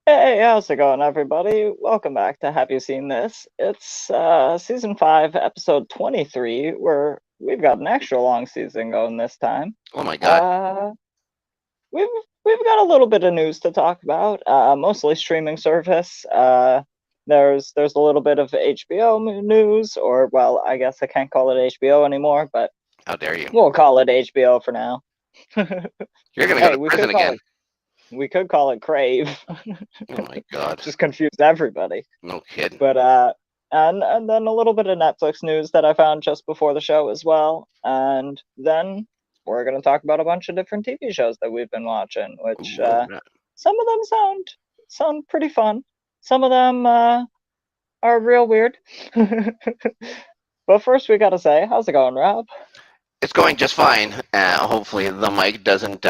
Hey, how's it going, everybody? Welcome back to Have You Seen This? It's season 5, episode 23, where we've got an extra long season going this time. Oh my God. Uh, we've we've got a little bit of news to talk about, mostly streaming service. There's a little bit of HBO news, or well, I guess I can't call it HBO anymore, but How dare you? we'll call it HBO for now. You're gonna go Hey, to prison again. we could call it Crave. Oh my God. Just confuse everybody. No kidding. But and then a little bit of Netflix news that I found just before the show as well. And then we're gonna talk about a bunch of different TV shows that we've been watching, which Ooh, yeah. some of them sound pretty fun. Some of them are real weird. But first we gotta say, how's it going, Rob? It's going just fine. Hopefully the mic doesn't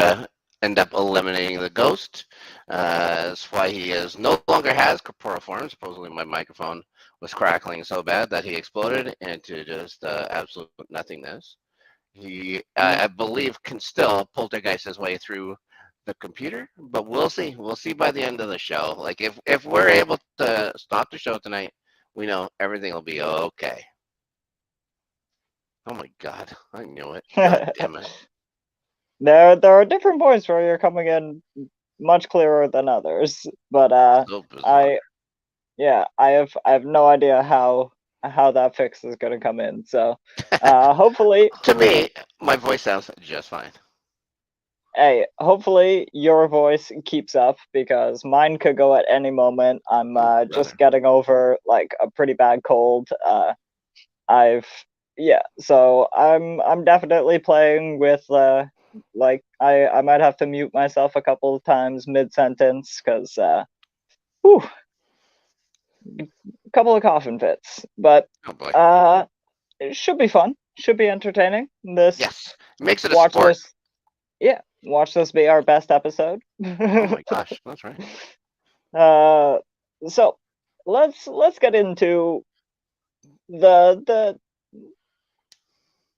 end up eliminating the ghost. That's why he no longer has corporeal form. Supposedly my microphone was crackling so bad that he exploded into just absolute nothingness. He, Mm. I believe, can still poltergeist his way through the computer, but we'll see. We'll see by the end of the show. Like if we're able to stop the show tonight, we know everything will be okay. Oh my God, I knew it. God damn it. There are different points where you're coming in much clearer than others, but So bizarre. I yeah, I have no idea how that fix is gonna come in. So, hopefully, To me, my voice sounds just fine. hey, hopefully your voice keeps up because mine could go at any moment. I'm Oh, just brother. getting over like a pretty bad cold. I've yeah, so I'm definitely playing with like I might have to mute myself a couple of times mid sentence because whew, a couple of coughing fits, but Oh boy. uh. It should be fun. Should be entertaining. Yes. Makes it a Watch sport. this. Yeah, watch this be our best episode. Oh my gosh, that's right. uh, so let's get into the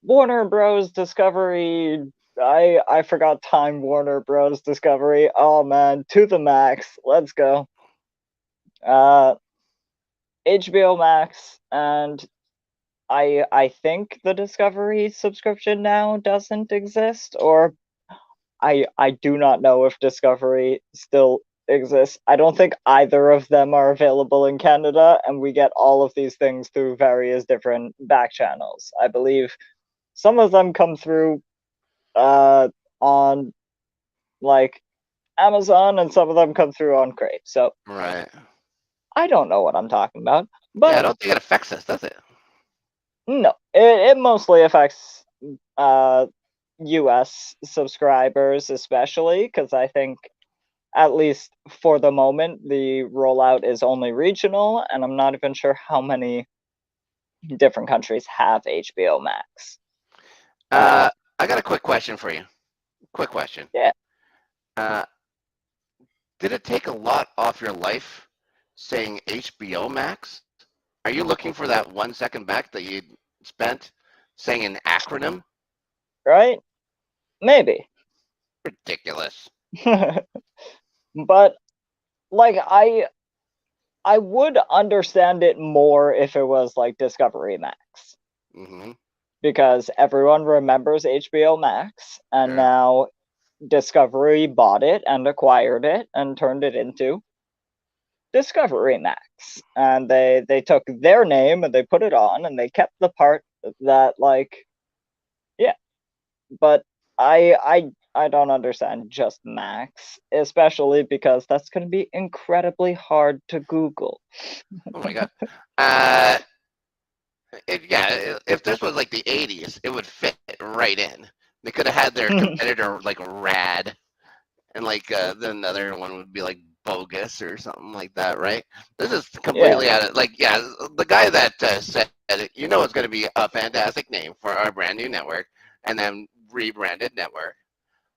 Warner Bros. Discovery. I forgot Time Warner Bros. Discovery. Oh man, to the max. Let's go. Uh, HBO Max, and I think the Discovery subscription now doesn't exist, or I do not know if Discovery still exists. I don't think either of them are available in Canada, and we get all of these things through various different back channels. I believe some of them come through uh on like Amazon, and some of them come through on Crave. So Right. I don't know what I'm talking about, Yeah, I but don't think it affects us, does it? no, it mostly affects uh US subscribers, especially because I think at least for the moment, the rollout is only regional, and I'm not even sure how many different countries have HBO Max. Uh, Uh, I got a quick question for you. Quick question. yeah, Uh, did it take a lot off your life saying HBO Max? Are you looking for that 1 second back that you spent saying an acronym? right? Maybe. Ridiculous. But like I would understand it more if it was like Discovery Max Mm-hmm. because everyone remembers HBO Max, and Yeah. now Discovery bought it and acquired it and turned it into Discovery Max, and they took their name and they put it on, and they kept the part that like yeah, but I don't understand just Max, especially because that's going to be incredibly hard to Google. Oh my God. Uh, yeah, if this was like the 80s, it would fit right in. They could have had their competitor like Rad, and like then another one would be like Bogus or something like that, right? This is Yeah, completely out of like, yeah, the guy that said it, you know, it's going to be a fantastic name for our brand new network, and then rebranded network.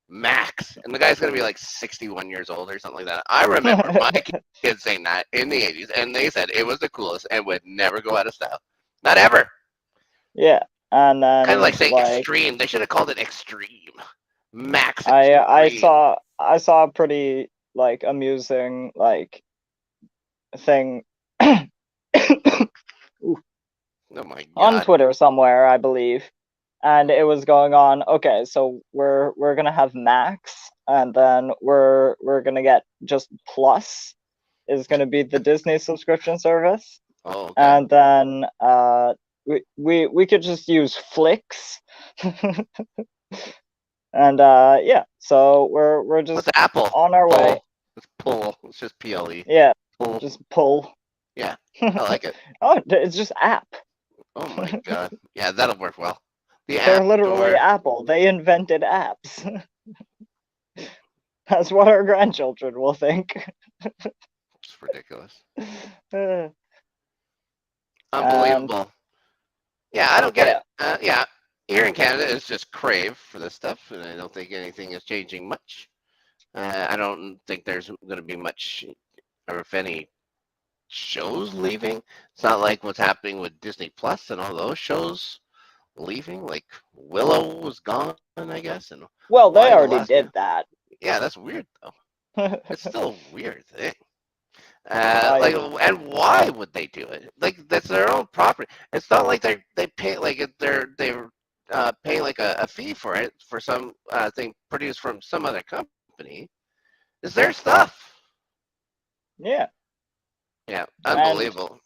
Max, and the guy's gonna be like 61 years old or something like that. I remember my kids saying that in the 80s, and they said it was the coolest and would never go out of style. Not ever. yeah, and Kind of like then saying like extreme. They should have called it extreme. Max I extreme. saw I saw a pretty like amusing like thing Oh my on god. Twitter somewhere, I believe, and it was going on. Okay, so we're gonna have Max, and then we're gonna get just Plus is gonna be the Disney subscription service, Oh, okay. and then we could just use Flix, and yeah, so we're What's just Apple? on our way. Pull. It's pull. It's just PLE. Yeah, Pull. just pull. Yeah, I Oh, like it. it's just app. Oh my god. Yeah, that'll work well. The They're App literally Store. Apple. They invented apps. That's what our grandchildren will think. It's ridiculous. Uh, and Unbelievable. Yeah, I don't get it. yeah, Yeah, here in Canada, it's just crave for this stuff, and I don't think anything is changing much. I don't think there's going to be much, or if any, shows leaving. It's not like what's happening with Disney Plus and all those shows leaving. Like Willow was gone, I guess, and well, why they the already last year? did that. Yeah, that's weird though. It's still a weird thing. Like, I and why would they do it? Like, that's their own property. It's not like they pay like they're paying like a fee for it for some thing produced from some other company. It's their stuff. yeah, Yeah, and unbelievable.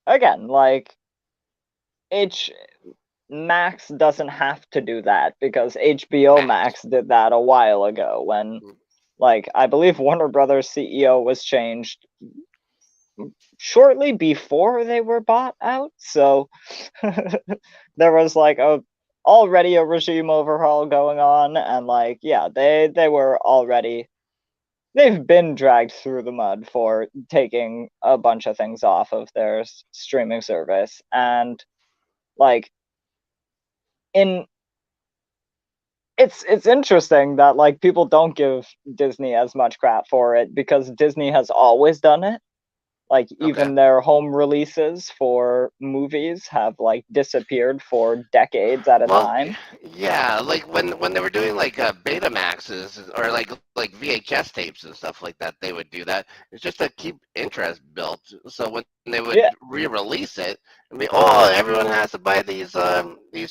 again, like H Max doesn't have to do that because HBO Max. Max did that a while ago when, like, I believe Warner Brothers CEO was changed shortly before they were bought out. So there was like a already a regime overhaul going on, and like yeah, they were already they've been dragged through the mud for taking a bunch of things off of their streaming service, and like in it's interesting that like people don't give Disney as much crap for it because Disney has always done it. Like Okay. even their home releases for movies have like disappeared for decades at a Well, time. yeah, like when they were doing like Betamaxes or like VHS tapes and stuff like that, they would do that. It's just to keep interest built. So when they would Yeah. re-release it, and be oh everyone has to buy these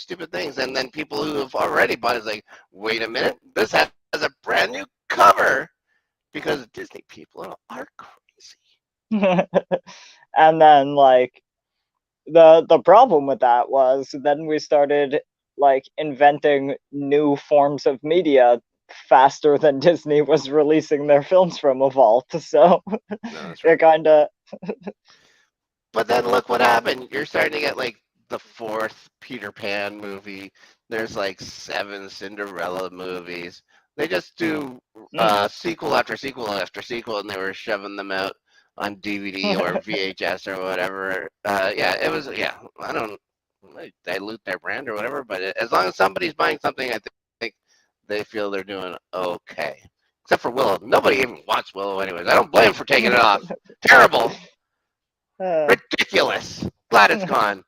stupid things, and then people who have already bought it is like, wait a minute, this has a brand new cover because Disney people are crazy. And then like the problem with that was then we started like inventing new forms of media faster than Disney was releasing their films from a vault. So No, that's it right. kind of But then look what happened. You're starting to get like the fourth Peter Pan movie. There's like seven Cinderella movies. They just do sequel after sequel after sequel, and they were shoving them out on DVD or VHS or whatever. Yeah, it was. Yeah, I don't dilute their brand or whatever, but as long as somebody's buying something, I think they feel they're doing okay. Except for Willow. Nobody even watched Willow anyways. I don't blame them for taking it off. Terrible. uh, Ridiculous. Glad it's gone.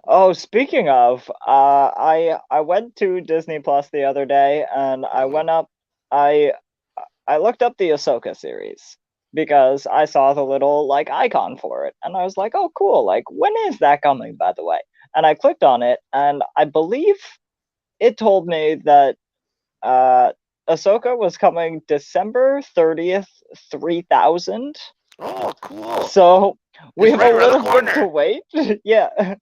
oh, speaking of, I went to Disney Plus the other day, and I Mm-hmm. went up. I I looked up the Ahsoka series because I saw the little like icon for it, and I was like, oh, cool. Like, when is that coming, by the way? And I clicked on it, and I believe it told me that uh, Ahsoka was coming December 30th, 3000. Oh, cool. So we It's have a right around the little bit to corner. wait. Yeah.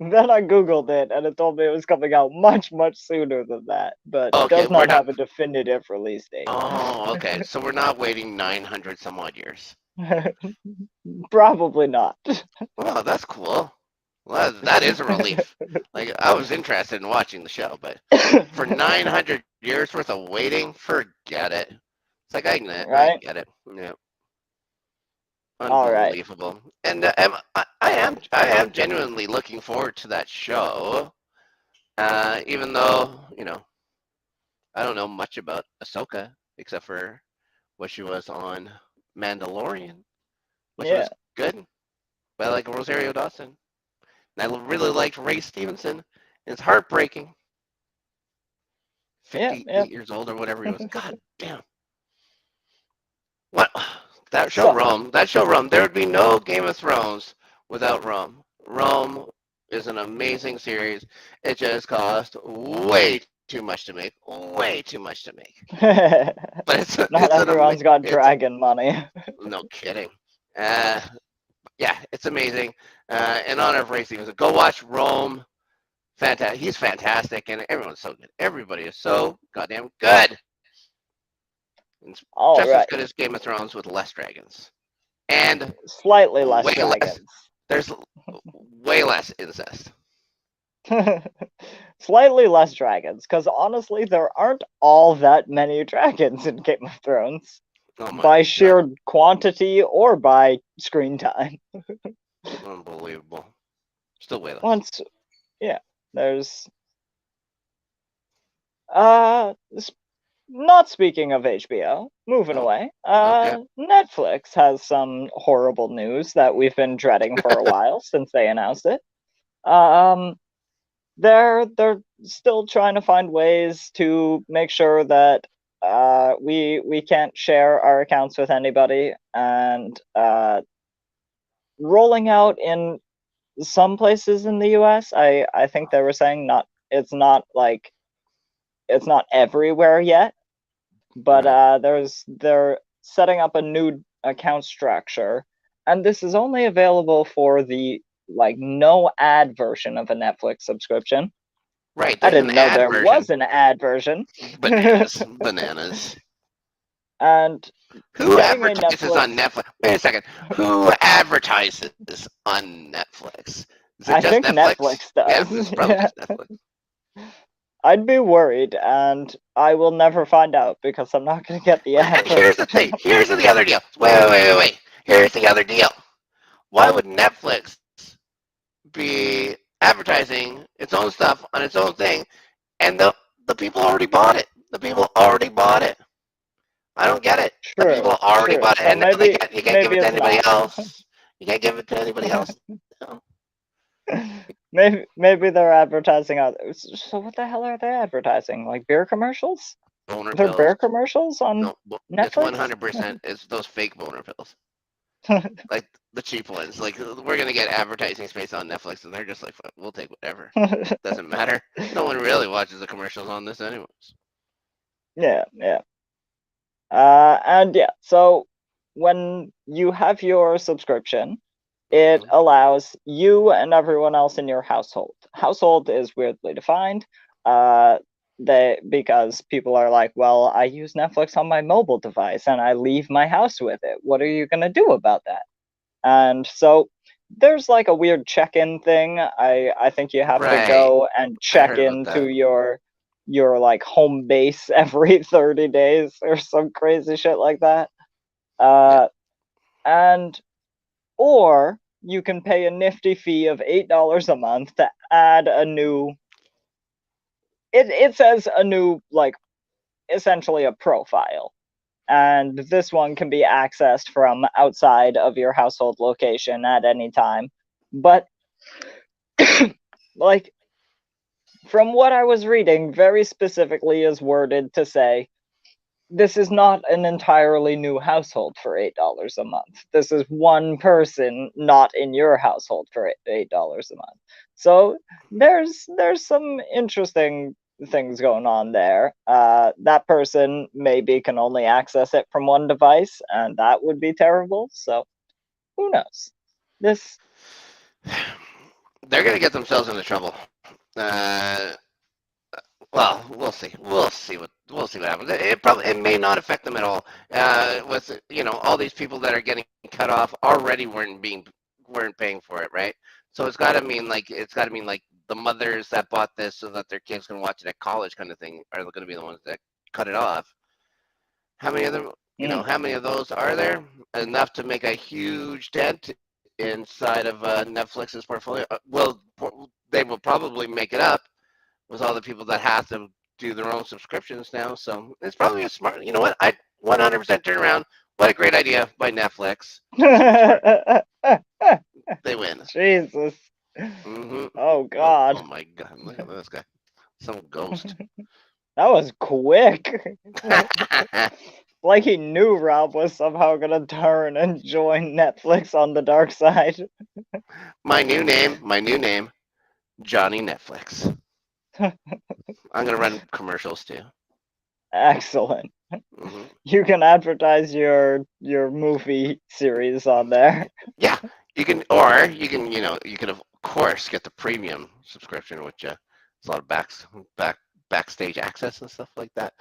Then I googled it and it told me it was coming out much, much sooner than that, but Okay, does we're not not. have a definitive release date. Oh, okay. So we're not waiting 900 some odd years. Probably not. Well, that's cool. Well, that is a relief. Like, I was interested in watching the show, but for 900 years worth of waiting, forget it. It's like, I Right? get it. Yeah. All right. Unbelievable. And I am genuinely looking forward to that show. Even though, I don't know much about Ahsoka except for what she was on Mandalorian, which Yeah. was good. But I like Rosario Dawson. And I really liked Ray Stevenson. It's heartbreaking. Yeah. 58 Yeah. years old or whatever he was. God damn. What? So, That show Rome. There would be no Game of Thrones without Rome. Rome is an amazing series. It just cost way too much to make. Way too much to make. But not everyone's got it's dragon money. no kidding. Uh, yeah, it's amazing. In honor of racing, go watch Rome. Fantastic. He's fantastic, and everyone's so good. Everybody is so goddamn good. It's All just as right, good as Game of Thrones with less dragons and slightly less way less. dragons. There's way less incest. Slightly less dragons, because honestly, there aren't all that many dragons in Game of Thrones Oh my by god, sheer quantity or by screen time. unbelievable. Still way less. Once, yeah, there's uh, not speaking of HBO, moving Oh, away. okay. Netflix has some horrible news that we've been dreading for a while since they announced it. Um, they're still trying to find ways to make sure that we can't share our accounts with anybody, and rolling out in some places in the US. I think they were saying not it's not everywhere yet, but Right. they're setting up a new account structure, and this is only available for the like no ad version of a Netflix subscription. Right. I There's an didn't know ad there version. was an ad version. Bananas. Bananas. And Who getting a advertises Netflix, on Netflix? Wait a second. Who advertises on Netflix? Is it I just think Netflix? Netflix Yeah, does. it's probably Yeah. just Netflix. I'd be worried, and I will never find out because I'm not going to get the ad And here's version. the thing. Here's the other deal. Wait. Here's the other deal. Why would Netflix be advertising its own stuff on its own thing, and the people already bought it? The people already bought it. I don't get it. The people True, already true. bought it, So and now maybe you can't give maybe it to it's anybody not. else. You can't give it to anybody else. No. Maybe they're advertising others. So what the hell are they advertising? Like beer commercials? Boner They're pills. beer commercials on No, it's Netflix? 100%. It's those fake boner pills, like the cheap ones. Like we're gonna get advertising space on Netflix, and they're just like, we'll take whatever. Doesn't matter. No one really watches the commercials on this, anyways. Yeah, yeah. And yeah, so when you have your subscription, it Hmm. allows you and everyone else in your household. Household is weirdly defined. Uh, because people are like, well, I use Netflix on my mobile device and I leave my house with it. What are you gonna do about that? And so there's like a weird check-in thing. I think you have to Right. go and I check heard about into that. your like home base every 30 days or some crazy shit like that. Yeah. Uh, and or you can pay a nifty fee of $8 a month to add a new it says a new like essentially a profile. And this one can be accessed from outside of your household location at any time. But like from what I was reading, very specifically is worded to say this is not an entirely new household for $8 a month. This is one person not in your household for $8 a month. So there's some interesting things going on there. That person maybe can only access it from one device, and that would be terrible. So who knows? This They're gonna get themselves into trouble. Uh, well, we'll see what happens. It may not affect them at all. With all these people that are getting cut off already weren't paying for it, right? So it's got to mean like the mothers that bought this so that their kids can watch it at college kind of thing are going to be the ones that cut it off. How many of them? mm, How many of those are there? Enough to make a huge dent inside of Netflix's portfolio. They will probably make it up with all the people that have to do their own subscriptions now. So it's probably a smart. You know what? I 100% turn around. What a great idea by Netflix. Super smart. They win. Jesus. Hmm. Oh Oh God. my God! Look at this guy. Some ghost. That was quick. like he knew Rob was somehow gonna turn and join Netflix on the dark side. My new name, Johnny Netflix. I'm gonna run commercials too. Excellent. Hmm. You can advertise your movie series on there. Yeah, you can, or you can, you can of course get the premium subscription, which it's a lot of backstage access and stuff like that.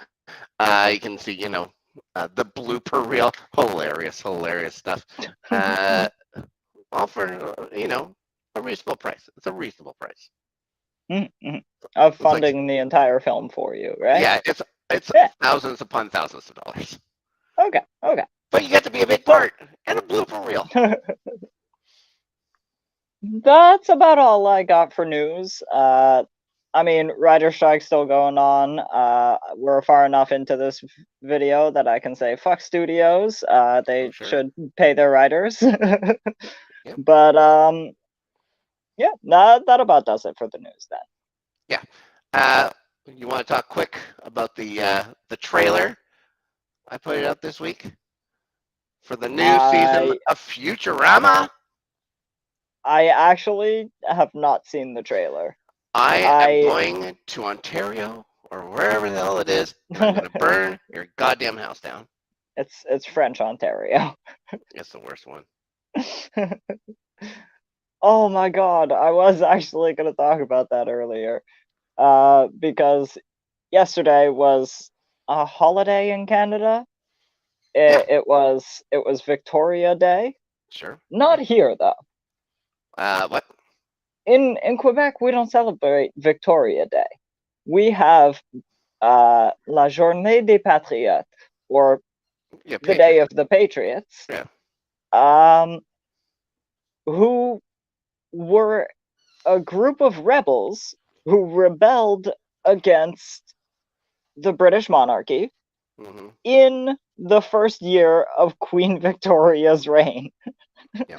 You can see, the blooper reel, hilarious stuff. Uh, all for a reasonable price. It's a reasonable price. Mm-mm. Of It's like, funding the entire film for you, right? yeah, it's Yeah. thousands upon thousands of dollars, Okay. Okay. but you get to be a big So part and a blooper reel. that's about all I got for news. I mean, writer strike's still going on. We're far enough into this video that I can say fuck studios. Oh, They sure. should pay their writers. Yep. But yeah, that about does it for the news then. Yeah. Uh, you want to talk quick about the trailer I put it out this week for the new season I of Futurama? I actually have not seen the trailer. I am I going to Ontario or wherever the hell it is, and I'm going to burn your goddamn house down. it's French Ontario. It's the worst one. Oh my god, I was actually going to talk about that earlier. Because yesterday was a holiday in Canada. Yeah, It was Victoria Day. sure. Not Yeah. here though. What? In Quebec, we don't celebrate Victoria Day. We have La Journée des Patriotes, or Yeah, the Day Patriots. of the Patriots, Yeah. um, who were a group of rebels who rebelled against the British monarchy Hmm. in the first year of Queen Victoria's reign. Yeah.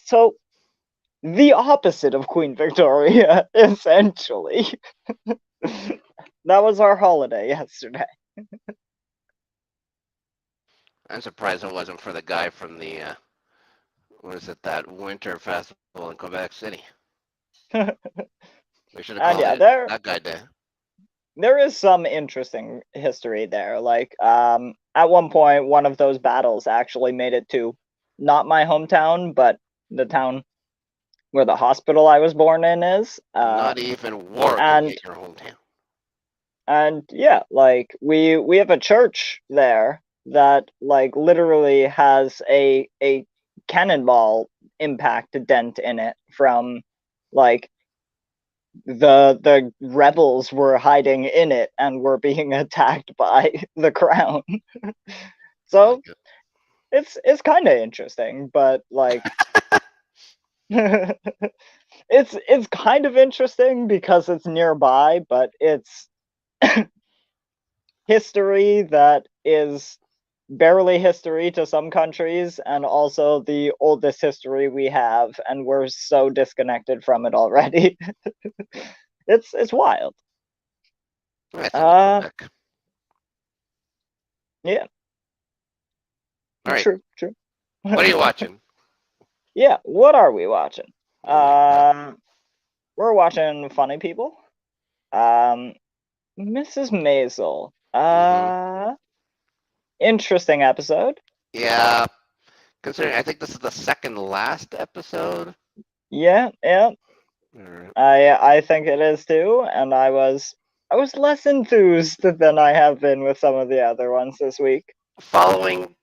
So, the opposite of Queen Victoria, essentially. That was our holiday yesterday. I'm surprised it wasn't for the guy from the what is it, that winter festival in Quebec City. And They should have called yeah, it there that guy day. there is some interesting history there. Like, at one point, one of those battles actually made it to not my hometown, but the town where the hospital I was born in is. Not even war could And get your hometown. yeah, like we have a church there that like literally has a cannonball impact dent in it from like the rebels were hiding in it and were being attacked by the crown. I like So it. it's kind of interesting, but like it's kind of interesting because it's nearby, but it's history that is barely history to some countries and also the oldest history we have, and we're so disconnected from it already. It's wild. That's only Uh Quebec. yeah, All right. true, true. What are you watching? Yeah, what are we watching? Oh my god. We're watching Funny People. Um Mrs. Maisel. Hmm. Interesting episode. Yeah. Considering I think this is the second last episode. Yeah, yeah. Or I think it is too, and I was less enthused than I have been with some of the other ones this week. following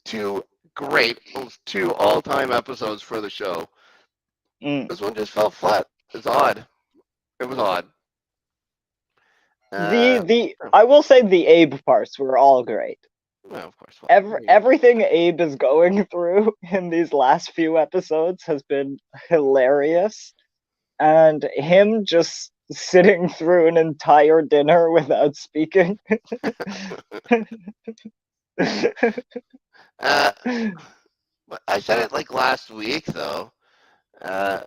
two great, two all-time episodes for the show. Mm. This one just fell flat. It's odd. It was odd. Uh, The I will say the Abe parts were all great. well, of course. Well, Everything Abe is going through in these last few episodes has been hilarious, and him just sitting through an entire dinner without speaking. uh, I said it like last week though. Uh,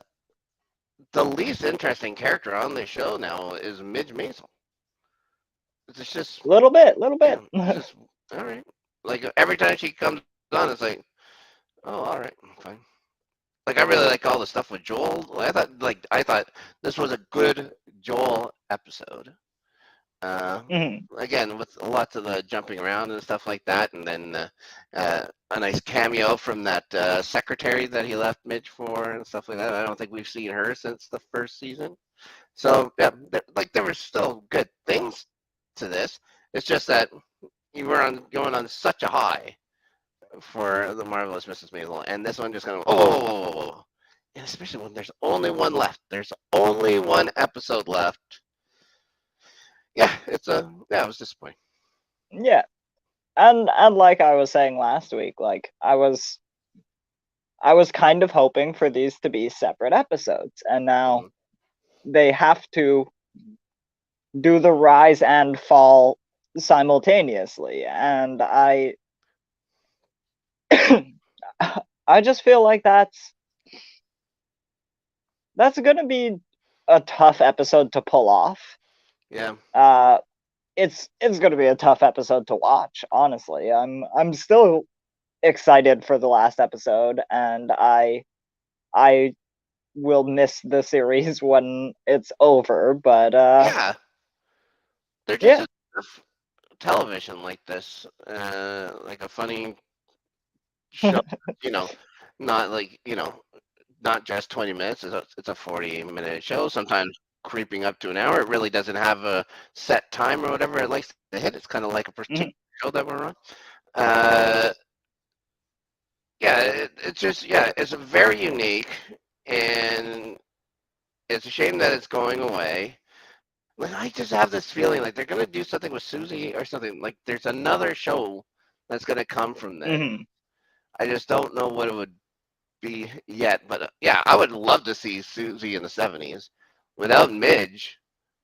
the least interesting character on the show now is Midge Maisel. It's just little yeah, bit. it's just all right. Like every time she comes on, it's like, oh, all right, fine. Like I really like all the stuff with Joel. I thought this was a good Joel episode. Uh, Mhm. Again, with lots of the jumping around and stuff like that, and then a nice cameo from that secretary that he left Midge for and stuff like that. I don't think we've seen her since the first season. So yeah, there were still good things to this. It's just that you were going on such a high for the marvelous Mrs. Maisel, and this one just kind of and especially when there's only one left. There's only one episode left. Yeah, it was disappointing. Yeah. And like I was saying last week, like I was kind of hoping for these to be separate episodes, and now Mm-hmm. they have to do the rise and fall simultaneously, and I just feel like that's going to be a tough episode to pull off. Yeah, Uh it's going to be a tough episode to watch, honestly. I'm still excited for the last episode, and I will miss the series when it's over, but yeah. They're just yeah. enough television like this, like a funny show. You know, not like not just 20 minutes. It's a 40-minute show. Sometimes creeping up to an hour. It really doesn't have a set time or whatever it likes to hit. It's kind of like a particular Mhm. show that we're on. Uh, yeah, it's just it's very unique, and it's a shame that it's going away. Like I just have this feeling like they're gonna do something with Susie or something. Like there's another show that's gonna come from this. Mhm. I just don't know what it would be yet. But yeah, I would love to see Susie in the '70s without Midge,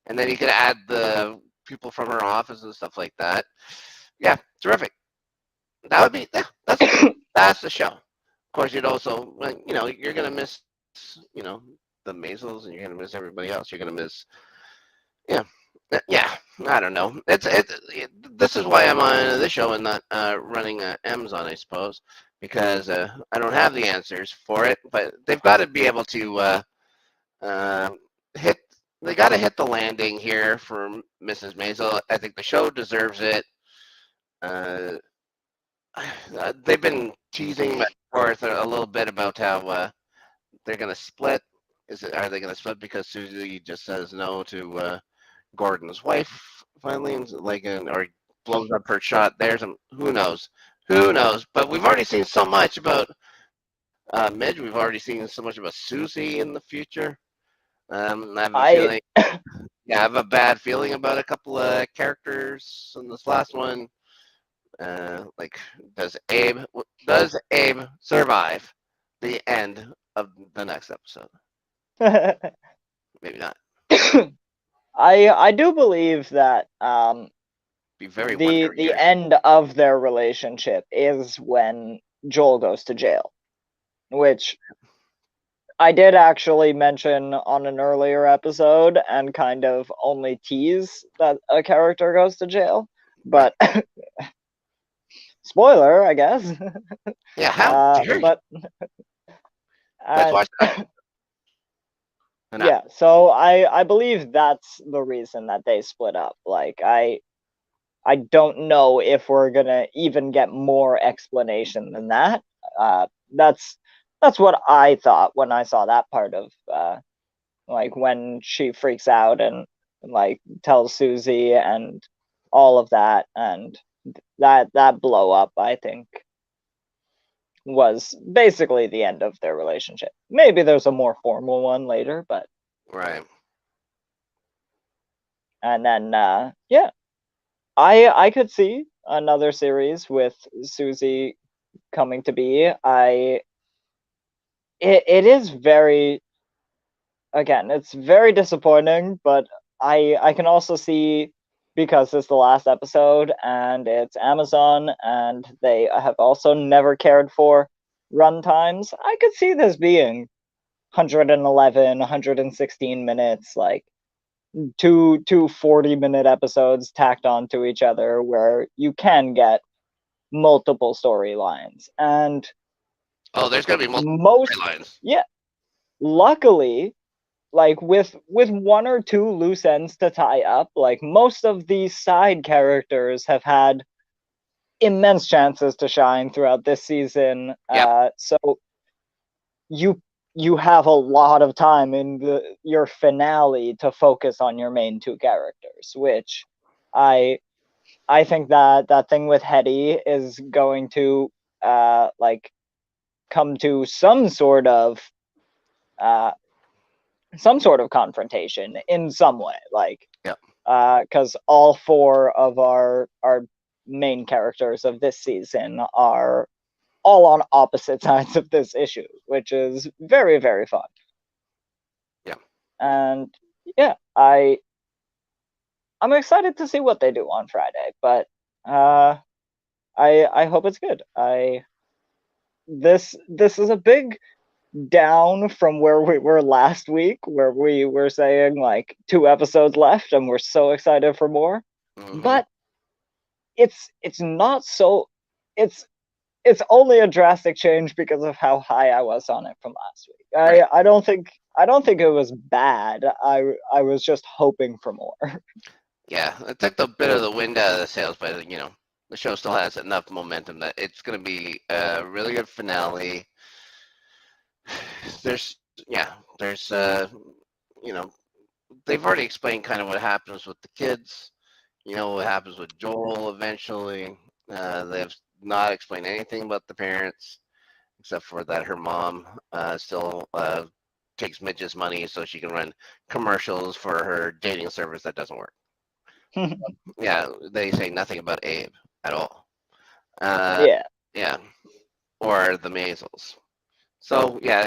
and then you could add the people from her office and stuff like that. Yeah, terrific. That would be that's the show. Of course, you'd also you're gonna miss the Mazels, and you're gonna miss everybody else. You're gonna miss yeah. Yeah, I don't know. This is why I'm on this show and not running Amazon, I suppose, because I don't have the answers for it. But they've got to be able to uh, hit. They got to hit the landing here for Mrs. Maisel. I think the show deserves it. Uh, they've been teasing back and forth a little bit about how they're going to split. Are they going to split because Susie just says no to Gordon's wife finally, or blows up her shot? There's who knows? But we've already seen so much about Midge. We've already seen so much about Susie in the future. I have a I feeling. Yeah, I have a bad feeling about a couple of characters in this last one. Like, does Abe survive the end of the next episode? Maybe not. I do believe that Be very the Wonder the Years. end of their relationship is when Joel goes to jail, which I did actually mention on an earlier episode and kind of only tease that a character goes to jail, Right. but spoiler, I guess. Yeah. How dare you? But Let's uh, watch that. Enough. yeah, so I believe that's the reason that they split up. Like I don't know if we're gonna even get more explanation than that. Uh, that's that's what I thought when I saw that part of like when she freaks out and like tells Susie and all of that, and that blow up, I think, was basically the end of their relationship. Maybe there's a more formal one later, but Right. and then yeah, I could see another series with Susie coming to be. It is very, again, it's very disappointing, but I can also see, because it's the last episode and it's Amazon and they have also never cared for run times. I could see this being 111, 116 minutes. Like two 40-minute episodes tacked onto each other where you can get multiple storylines. And Oh, there's gonna be multiple most, storylines. yeah, luckily, like with one or two loose ends to tie up, like most of these side characters have had immense chances to shine throughout this season. Yep. So you you have a lot of time in your finale to focus on your main two characters, which I I think that that thing with Hetty is going to like come to uh some sort of confrontation in some way, like Yep. because all four of our main characters of this season are all on opposite sides of this issue, which is very, very fun. Yeah. And yeah, I'm excited to see what they do on Friday, but uh, I hope it's good. I this is a big down from where we were last week, where we were saying like 2 episodes left, and we're so excited for more. Hmm. But it's not so. It's it's only a drastic change because of how high I was on it from last week. Right. I don't think it was bad. I was just hoping for more. Yeah, it took the bit of the wind out of the sails, but the show still has enough momentum that it's going to be a really good finale. There's you know, they've already explained kind of what happens with the kids. What happens with Joel eventually. They've not explained anything about the parents, except for that her mom still takes Midge's money so she can run commercials for her dating service that doesn't work. Yeah, they say nothing about Abe at all. Uh, Yeah. yeah, or the Maisels. So yeah,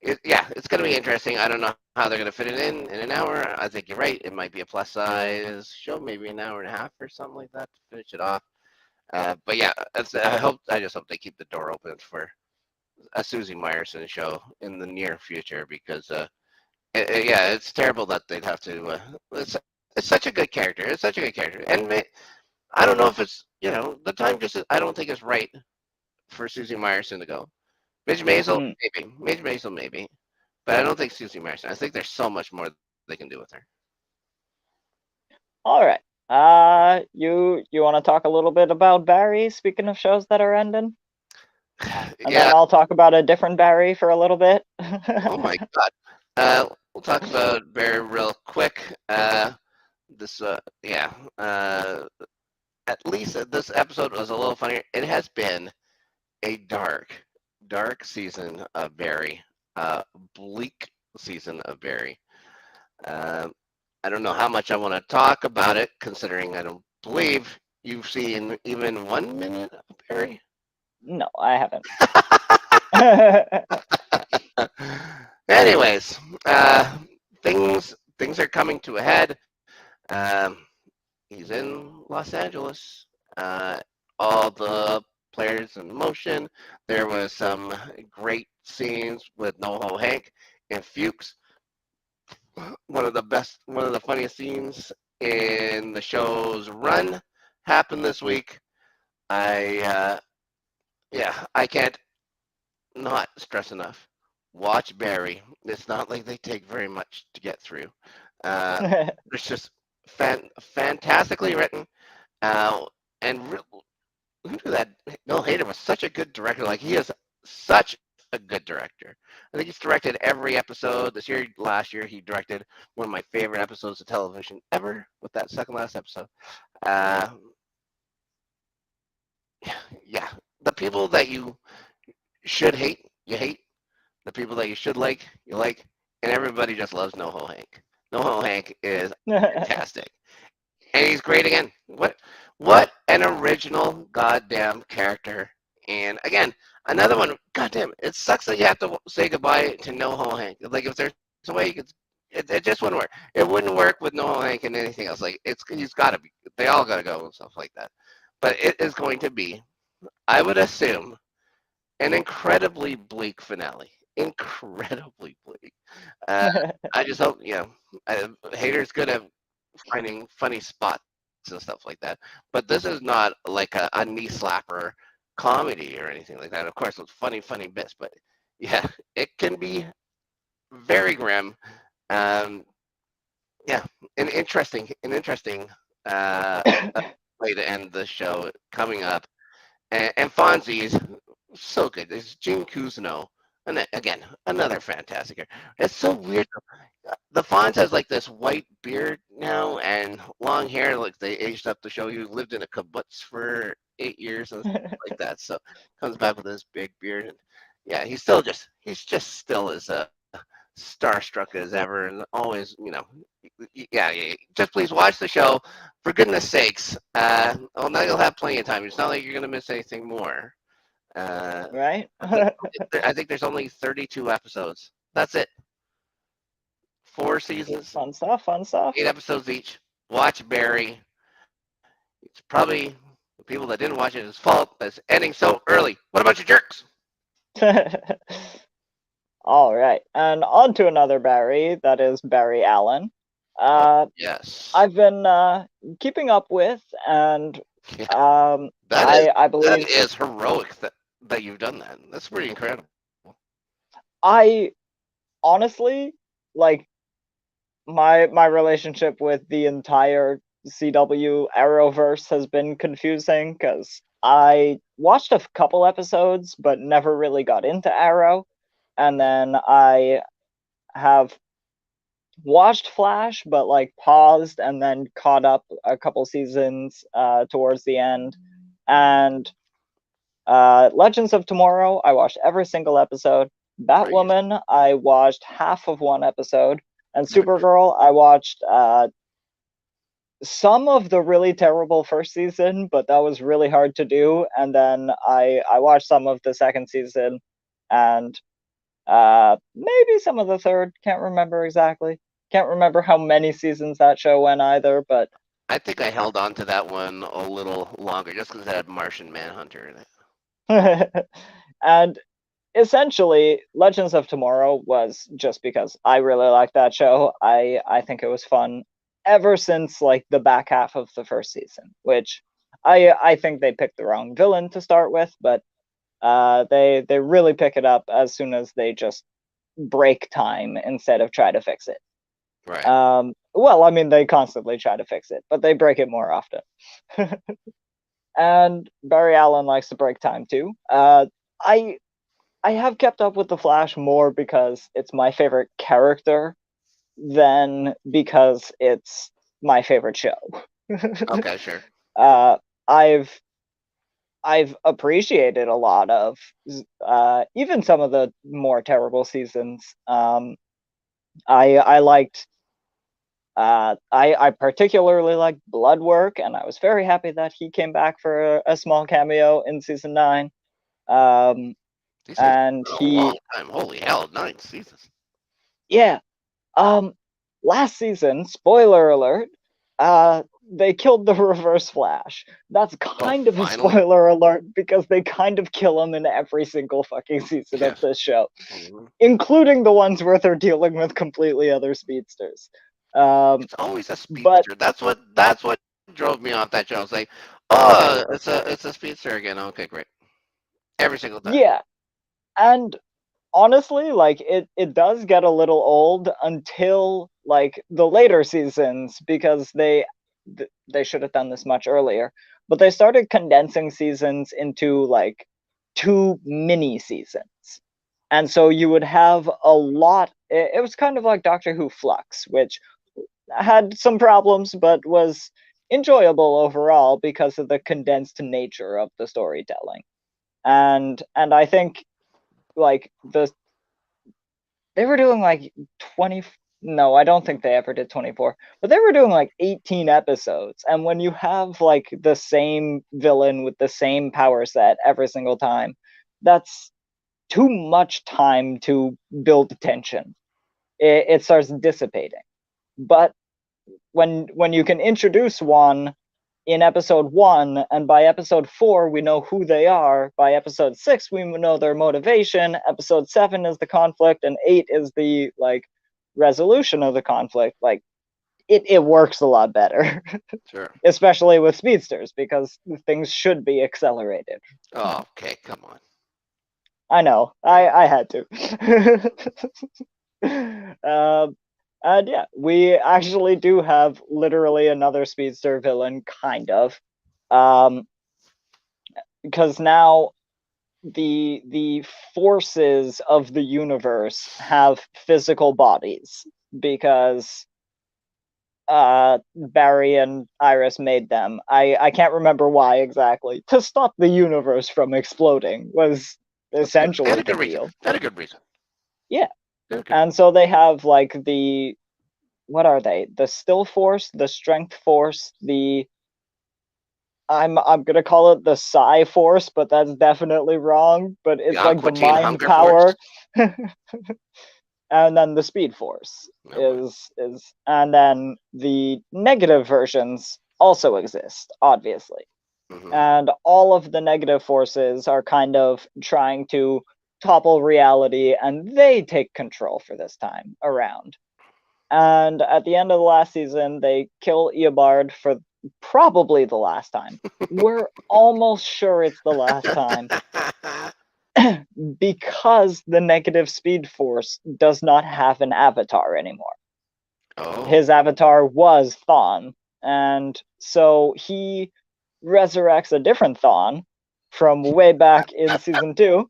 it's going to be interesting. I don't know how they're going to fit it in an hour. I think you're right. It might be a plus size show, maybe an hour and a half or something like that to finish it off. But yeah, I just hope they keep the door open for a Susie Meyerson show in the near future because yeah, it's terrible that they'd have to. It's such a good character. It's such a good character, and I don't know if it's the time just I don't think it's right for Susie Meyerson to go. Midge Maisel Mm. maybe, Midge Maisel maybe, but I don't think Susie Meyerson. I think there's so much more they can do with her. All right. You want to talk a little bit about Barry? Speaking of shows that are ending, and Yeah. then I'll talk about a different Barry for a little bit. Oh my God. We'll talk about Barry real quick. This yeah. At least this episode was a little funnier. It has been a dark season of Barry, bleak season of Barry. Um, I don't know how much I want to talk about it, considering I don't believe you've seen even 1 minute of Barry. No, I haven't. Anyways, things are coming to a head. Um, he's in Los Angeles. All the players in motion. There was some great scenes with NoHo Hank and Fuchs. One of the funniest scenes in the show's run happened this week. I I can't not stress enough. Watch Barry. It's not like they take very much to get through. Uh, it's just fantastically written. Uh, and who knew that Bill Hader was such a good director? Like he is such a good director. I think he's directed every episode. Last year, he directed one of my favorite episodes of television ever with that second last episode. Uh, yeah, the people that you should hate, you hate. The people that you should like, you like, and everybody just loves NoHo Hank. NoHo Hank is fantastic, and he's great again. What an original goddamn character! And again, another one. Goddamn, it sucks that you have to say goodbye to NoHo Hank. Like if there's a way you could, it just wouldn't work. It wouldn't work with NoHo Hank and anything else. Like he's got to be. They all got to go and stuff like that. But it is going to be, I would assume, an incredibly bleak finale. Incredibly bleak. Uh, I just hope, Hater's good at finding funny spots and stuff like that. But this is not like a knee slapper comedy or anything like that. Of course, it's funny bits, but yeah, it can be very grim. Um, yeah, an interesting uh, way to end the show coming up. And Fonzie's so good. There's Gene Cousineau, and again another fantastic character. It's so weird. The Fonz has like this white beard now and long hair. Like they aged up the show. He lived in a kibbutz for 8 years and stuff like that. So comes back with this big beard, and yeah, he's just still as starstruck as ever, and always, yeah. Just please watch the show, for goodness sakes. Well, now you'll have plenty of time. It's not like you're gonna miss anything more. Uh, Right? I think there's only 32 episodes. That's it. 4 seasons, Fun stuff, fun stuff. 8 episodes each. Watch Barry. It's probably the people that didn't watch it is fault that's ending so early. What about you jerks? All right, and on to another Barry, that is Barry Allen. Yes. I've been keeping up with, and Yeah, that is I that believe is heroic that you've done that. That's pretty incredible. I honestly like my relationship with the entire CW Arrowverse has been confusing because I watched a couple episodes but never really got into Arrow, and then I have watched Flash but like paused and then caught up a couple seasons towards the end, and Legends of Tomorrow I watched every single episode. Crazy. Batwoman I watched half of one episode, and Okay. Supergirl I watched some of the really terrible first season, but that was really hard to do. And then I watched some of the second season, and maybe some of the third. Can't remember exactly. Can't remember how many seasons that show went either. But I think I held on to that one a little longer just because it had Martian Manhunter in it. and essentially, Legends of Tomorrow was just because I really liked that show. I think it was fun ever since like the back half of the first season, which I think they picked the wrong villain to start with, but they really pick it up as soon as they just break time instead of try to fix it. Right. Well, I mean they constantly try to fix it, but they break it more often. And Barry Allen likes to break time too. I I have kept up with the Flash more because it's my favorite character than because it's my favorite show. Okay, sure. uh, I've I've appreciated a lot of even some of the more terrible seasons. I liked I particularly liked Bloodwork, and I was very happy that he came back for a small cameo in season 9. Um, These things and are a long he time. Holy hell, 9 seasons. Yeah, Um, last season, spoiler alert, they killed the Reverse Flash. That's Oh, kind of a finally? spoiler alert because they kind of kill him in every single fucking season of Yes. this show, Mhm. including the ones where they're dealing with completely other speedsters. Um, It's always a but speedster. That's what drove me off that show. It's like, oh, it's a speedster again. Okay, great. Every single time. yeah, and honestly, like it does get a little old until like the later seasons because they should have done this much earlier, but they started condensing seasons into like two mini seasons, and so you would have a lot. It was kind of like Doctor Who Flux, which had some problems but was enjoyable overall because of the condensed nature of the storytelling. And I think like they were doing like 20, no, I don't think they ever did 24, but they were doing like 18 episodes, and when you have like the same villain with the same power set every single time, that's too much time to build tension. It starts dissipating. But when you can introduce one in episode 1, and by episode 4 we know who they are, by episode 6 we know their motivation, episode 7 is the conflict, and 8 is the like resolution of the conflict, like it works a lot better. Sure. Especially with speedsters, because things should be accelerated. Oh, okay, come on. I know, I had to. And yeah, we actually do have literally another speedster villain, kind of, because now the forces of the universe have physical bodies, because Barry and Iris made them. I can't remember why exactly. To stop the universe from exploding was That's good. They had essentially a the good reason. deal. They had a good reason. Yeah. They had a good. And so they have like the, what are they? The still force, the strength force, the, I'm gonna call it the psi force, but that's definitely wrong. But The it's like the Aquatine mind Hunger Force. power. And then the speed force No way. is and then the negative versions also exist, obviously. Mm-hmm. And all of the negative forces are kind of trying to topple reality, and they take control for this time around. And at the end of the last season, they kill Eobard for probably the last time. We're almost sure it's the last time, because the negative speed force does not have an avatar anymore. Oh. His avatar was Thawne, and so he resurrects a different Thawne from way back in season 2,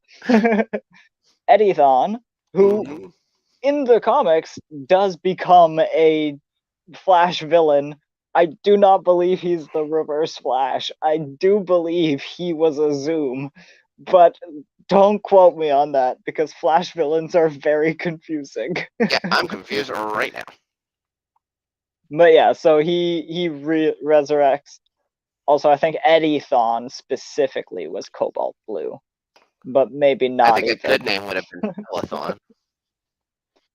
Eddie Thawne, who Mm-hmm. in the comics does become a Flash villain. I do not believe he's the Reverse Flash. I do believe he was a Zoom, but don't quote me on that, because Flash villains are very confusing. Yeah, I'm confused right now. But yeah, so he resurrects. Also, I think Eddie Thawne specifically was Cobalt Blue, but maybe I not think a good even. name would have been Telethon.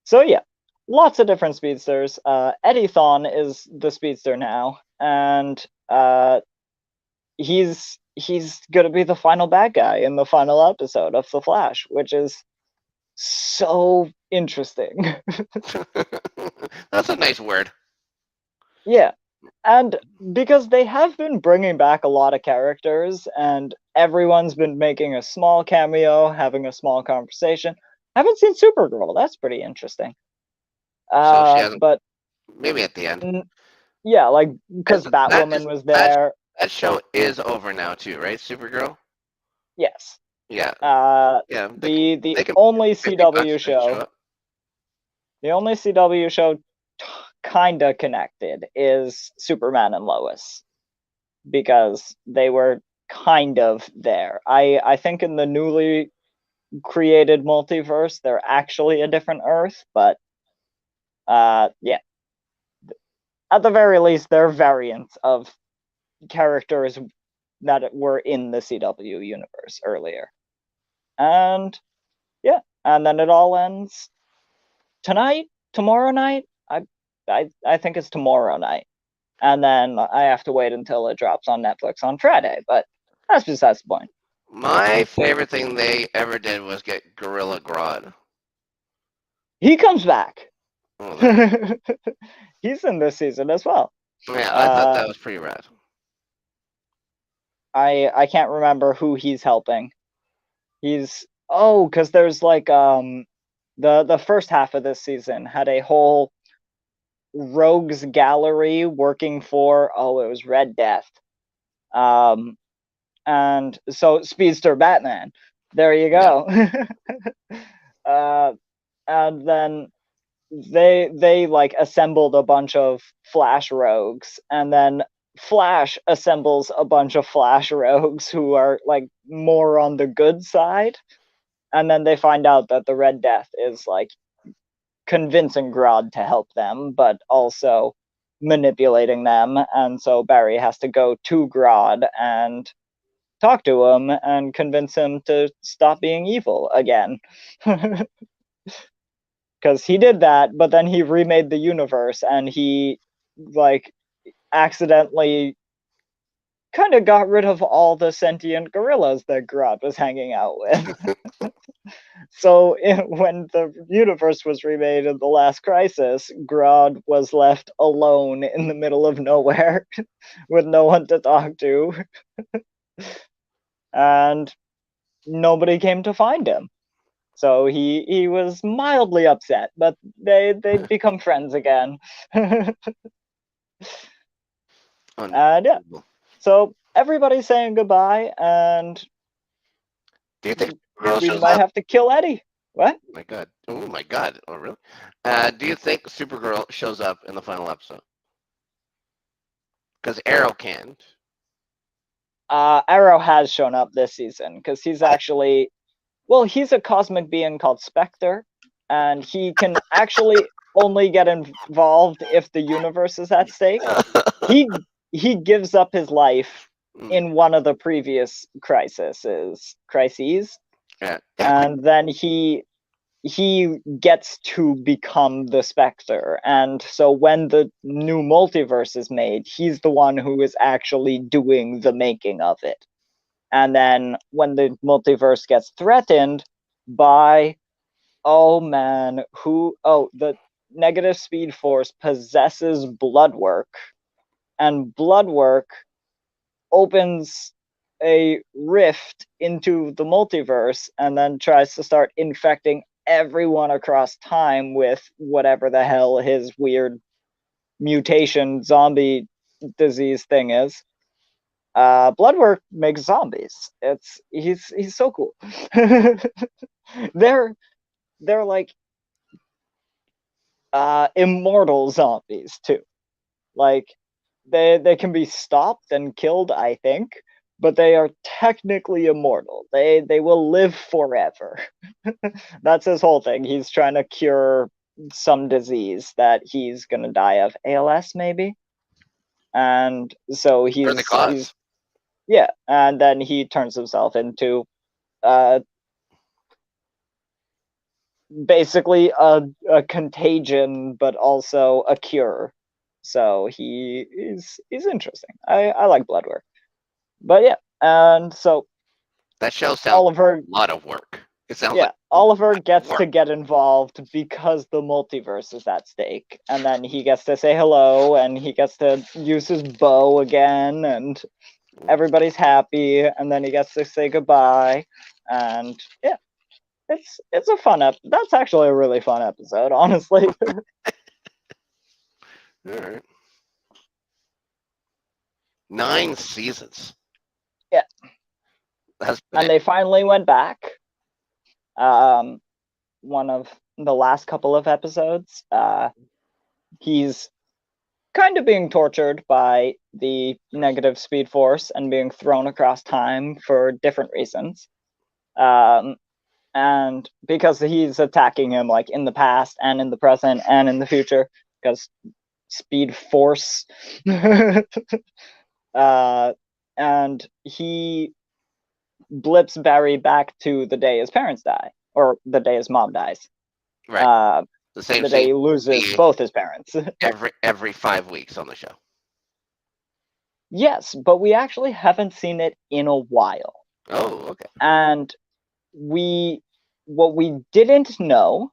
So yeah, lots of different speedsters. Eddie Thawne is the speedster now, and he's gonna be the final bad guy in the final episode of The Flash, which is so interesting. That's a nice word. Yeah. And because they have been bringing back a lot of characters, and everyone's been making a small cameo, having a small conversation. I haven't seen Supergirl. That's pretty interesting. So she hasn't. But Maybe at the end. yeah, like Is because that is Batwoman was that there. that show is over now too, right? Supergirl. Yes. Yeah, Uh, yeah. the They can only pay $50 CW to show show, up. the only CW show kinda connected is Superman and Lois, because they were kind of there. I think in the newly created multiverse, they're actually a different Earth, but yeah. At the very least, they're variants of characters that were in the CW universe earlier. And yeah, and then it all ends tonight, tomorrow night. I think it's tomorrow night. And then I have to wait until it drops on Netflix on Friday, but that's besides the point. My favorite thing they ever did was get Gorilla Grodd. He comes back. Oh, there. He's in this season as well. Yeah, I thought Uh, that was pretty rad. I can't remember who he's helping. He's, oh, because there's like the first half of this season had a whole rogues gallery working for, oh, it was Red Death. Um and so Speedster Batman. There you Yeah. go. uh and then they like assembled a bunch of Flash rogues, and then Flash assembles a bunch of Flash rogues who are like more on the good side, and then they find out that the Red Death is like convincing Grodd to help them, but also manipulating them, and so Barry has to go to Grodd and talk to him and convince him to stop being evil again. Because he did that, but then he remade the universe, and he like accidentally kind of got rid of all the sentient gorillas that Grodd was hanging out with. So when the universe was remade in the last crisis, Grodd was left alone in the middle of nowhere with no one to talk to, and nobody came to find him. So he was mildly upset, but they'd become friends again. And yeah, Unbelievable. so everybody's saying goodbye, and Do you think Supergirl we shows might up? have to kill Eddie. What? Oh my god. Oh my god. Oh really? Do you think Supergirl shows up in the final episode? Because Arrow can't. Arrow has shown up this season because he's Oh, actually, well, he's a cosmic being called Spectre, and he can actually only get involved if the universe is at stake. He he gives up his life mm, in one of the previous crises, yeah. and then he gets to become the Spectre. And so when the new multiverse is made, he's the one who is actually doing the making of it. And then when the multiverse gets threatened by, oh man, the negative speed force possesses bloodwork, and bloodwork opens a rift into the multiverse and then tries to start infecting everyone across time with whatever the hell his weird mutation zombie disease thing is. Bloodwork makes zombies. He's so cool. they're they're like immortal zombies too. Like they can be stopped and killed, I think, but they are technically immortal. They will live forever. That's his whole thing. He's trying to cure some disease that he's gonna die of, ALS maybe. And so For the he's cause. yeah, and then he turns himself into uh basically a contagion, but also a cure. So he's interesting. I like Bloodwork. But yeah, and so That show sounds Oliver, a lot of work. It sounds like yeah, a Oliver lot of gets work. to get involved because the multiverse is at stake, and then he gets to say hello, and he gets to use his bow again, and everybody's happy, and then he gets to say goodbye, and yeah, it's a fun That's actually a really fun episode, honestly. All right. 9 seasons. Yeah, That's been and it. they finally went back. Um, one of the last couple of episodes, he's kind of being tortured by the negative speed force and being thrown across time for different reasons. Um, and because he's attacking him like in the past and in the present and in the future, because speed force. uh, and he blips Barry back to the day his parents die, or the day his mom dies. Right. Uh, The same the day scene he loses be both his parents. every 5 weeks on the show. Yes, but we actually haven't seen it in a while. Oh, okay. And we what we didn't know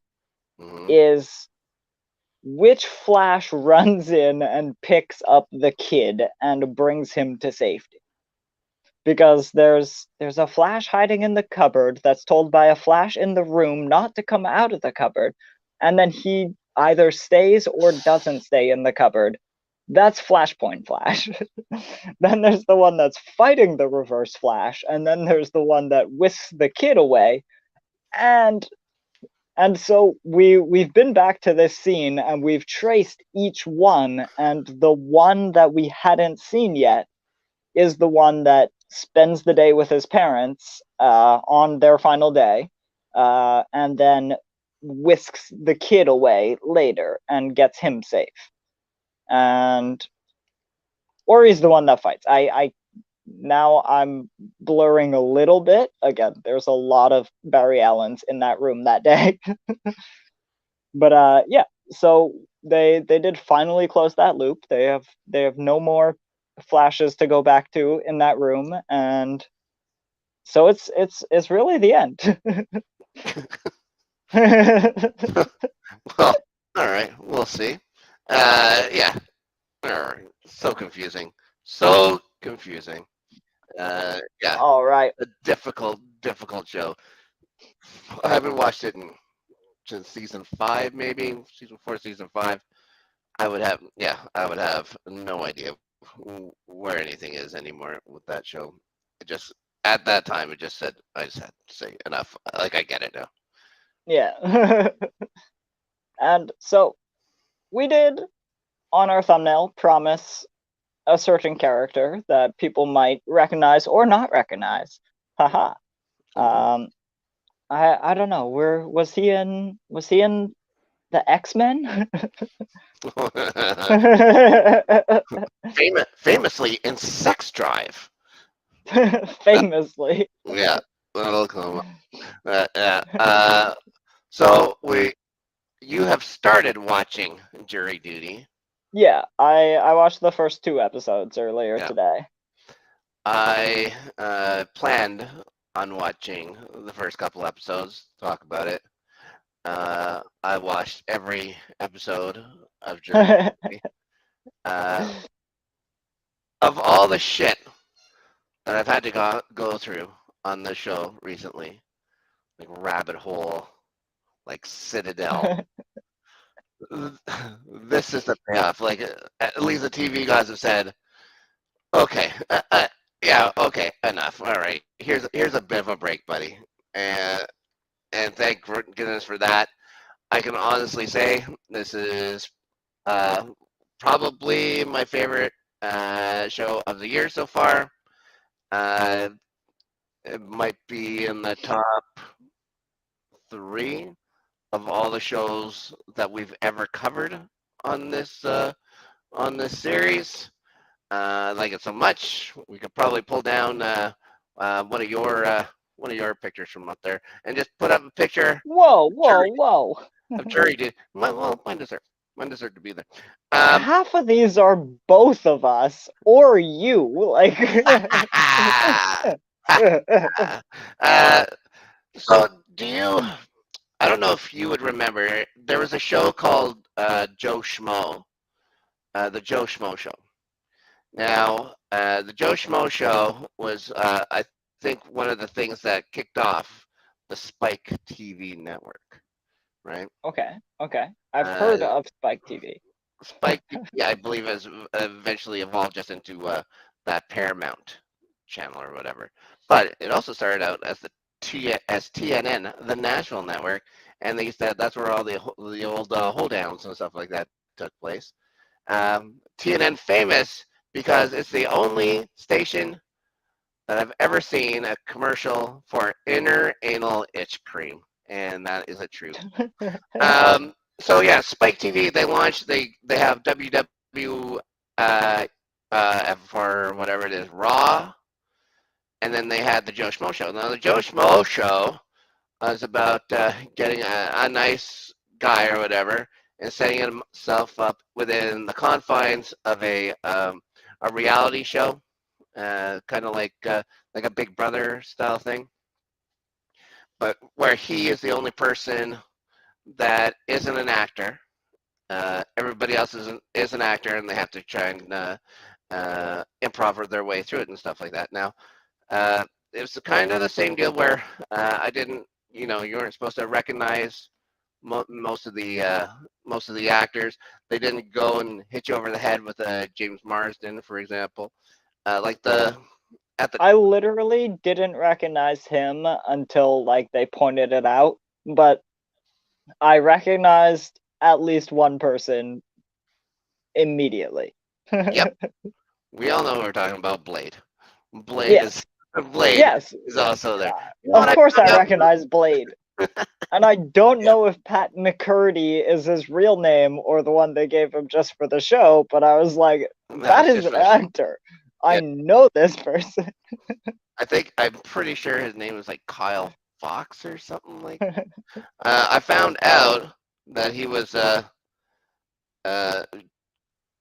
Hmm. is which Flash runs in and picks up the kid and brings him to safety. Because there's a Flash hiding in the cupboard that's told by a Flash in the room not to come out of the cupboard, and then he either stays or doesn't stay in the cupboard. That's Flashpoint Flash. Then there's the one that's fighting the Reverse Flash, and then there's the one that whisks the kid away. And so we've been back to this scene and we've traced each one, and the one that we hadn't seen yet is the one that spends the day with his parents on their final day, and then whisks the kid away later and gets him safe. And or he's the one that fights. I now I'm blurring a little bit. Again, there's a lot of Barry Allens in that room that day. But yeah, so they did finally close that loop. They have no more flashes to go back to in that room, and so it's really the end. Well, all right, we'll see. Yeah, all right. So confusing. So confusing. Yeah, All right. a difficult show. I haven't watched it since season five, maybe season four, season five. I would have no idea where anything is anymore with that show. It just at that time, I just had to say enough. Like I get it now. Yeah. And so we did on our thumbnail promise a certain character that people might recognize or not recognize. Haha. Ooh. Um, I don't know. Where was he in the X-Men? Famously in Sex Drive. Famously. Yeah, Oklahoma. Yeah. So you have started watching Jury Duty. Yeah, I watched the first two episodes earlier Yeah. today. I planned on watching the first couple episodes, talk about it. I watched every episode of Jury Duty. Uh, of all the shit that I've had to go through on the show recently, like Rabbit Hole, like Citadel, this is the payoff. Like at least the TV guys have said, okay, yeah, okay, enough. All right, here's a bit of a break, buddy, and thank goodness for that. I can honestly say this is uh, probably my favorite show of the year so far. Uh, it might be in the top three of all the shows that we've ever covered on this series. I like it so much. We could probably pull down one of your pictures from up there and just put up a picture Whoa, whoa, jury whoa. of jury. Well, mine deserved to be there. Um, Half of these are both of us or you. Like uh, so do you? I don't know if you would remember. There was a show called Joe Schmo, the Joe Schmo Show. Now, the Joe Schmo Show was, I think, one of the things that kicked off the Spike TV network, right? Okay, okay. I've heard Uh, of Spike TV. Spike TV, I believe, has eventually evolved just into that Paramount channel or whatever. But it also started out as as TNN, the national network, and they said that's where all the old hold downs and stuff like that took place. TNN famous because it's the only station that I've ever seen a commercial for inner anal itch cream, and that is a truth. So yeah, Spike TV they launched they have WW for whatever it is Raw, and then they had the Joe Schmo Show. Now the Joe Schmo Show is about getting a nice guy or whatever and setting himself up within the confines of a reality show, kind of like a Big Brother style thing, but where he is the only person that isn't an actor. Everybody else is an actor, and they have to try and improv their way through it and stuff like that. Now, uh, it was kind of the same deal where I didn't, you weren't supposed to recognize most of the actors. They didn't go and hit you over the head with James Marsden, for example. Like the at the I literally didn't recognize him until like they pointed it out, but I recognized at least one person immediately. Yep, we all know what we're talking about. Blade is Yes, Blade yes. is also there. You know Of what I course I found out? recognize Blade. And I don't Yeah, know if Pat McCurdy is his real name or the one they gave him just for the show, but I was like, that that was is just an for the show. actor. I Yeah, know this person. I'm pretty sure his name was like Kyle Fox or something like. I found out that he was uh,